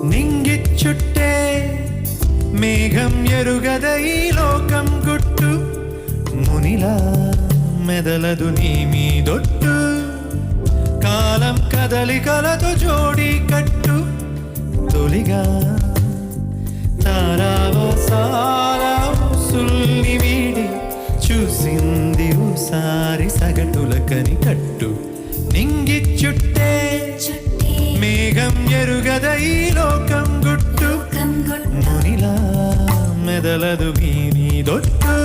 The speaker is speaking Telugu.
నింగిచ్చుట్టే మేఘం ఎరుగద ఈ లోకం గుట్టు మునిలా మెదలదు నీ మీదొట్టు కాలం కదలికలతో జోడి కట్టు తొలిగా తారావసాల సుల్లి వీడి చూసింది ఓసారి సగటులకని కట్టు నింగిచ్చుట్టే మేఘం ఎరుగద ఈ లోకం గుట్టు మునిలా మెదలదు మీ మీదొట్టు